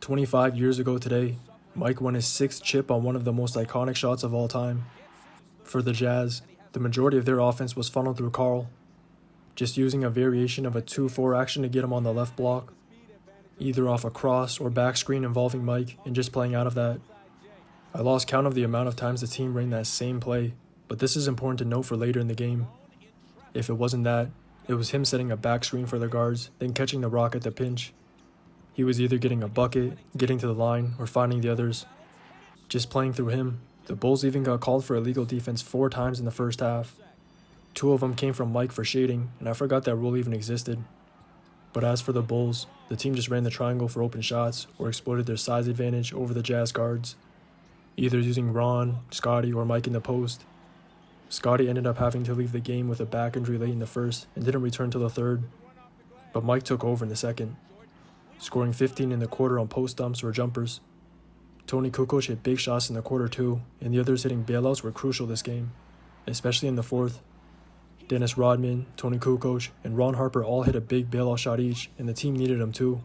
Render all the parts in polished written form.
25 years ago today, Mike won his sixth chip on one of the most iconic shots of all time. For the Jazz, the majority of their offense was funneled through Karl, just using a variation of a 2-4 action to get him on the left block, either off a cross or back screen involving Mike and just playing out of that. I lost count of the amount of times the team ran that same play, but this is important to note for later in the game. If it wasn't that, it was him setting a back screen for the guards, then catching the rock at the pinch. He was either getting a bucket, getting to the line, or finding the others. Just playing through him, the Bulls even got called for illegal defense 4 times in the first half. 2 of them came from Mike for shading, and I forgot that rule even existed. But as for the Bulls, the team just ran the triangle for open shots or exploited their size advantage over the Jazz guards, either using Ron, Scottie, or Mike in the post. Scottie ended up having to leave the game with a back injury late in the first and didn't return till the third, but Mike took over in the second, scoring 15 in the quarter on post dumps or jumpers. Toni Kukoc hit big shots in the quarter too, and the others hitting bailouts were crucial this game, especially in the fourth. Dennis Rodman, Toni Kukoc, and Ron Harper all hit a big bailout shot each, and the team needed them too.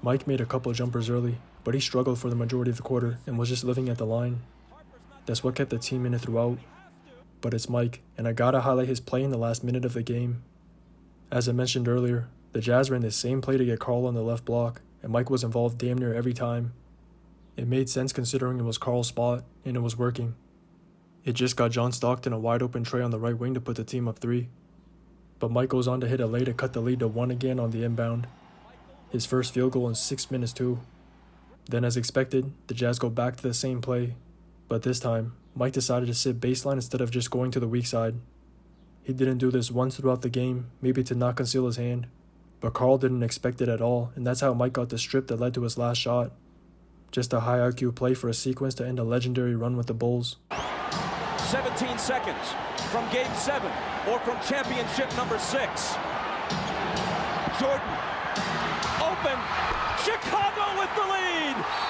Mike made a couple jumpers early, but he struggled for the majority of the quarter and was just living at the line. That's what kept the team in it throughout. But it's Mike, and I gotta highlight his play in the last minute of the game. As I mentioned earlier, the Jazz ran the same play to get Karl on the left block, and Mike was involved damn near every time. It made sense considering it was Karl's spot, and it was working. It just got John Stockton a wide open tray on the right wing to put the team up 3. But Mike goes on to hit a lay to cut the lead to 1 again on the inbound. His first field goal in 6 minutes too. Then as expected, the Jazz go back to the same play, but this time, Mike decided to sit baseline instead of just going to the weak side. He didn't do this once throughout the game, maybe to not conceal his hand, but Karl didn't expect it at all, and that's how Mike got the strip that led to his last shot. Just a high IQ play for a sequence to end a legendary run with the Bulls. 17 seconds from Game 7 or from championship number 6. Jordan, open, Chicago with the lead!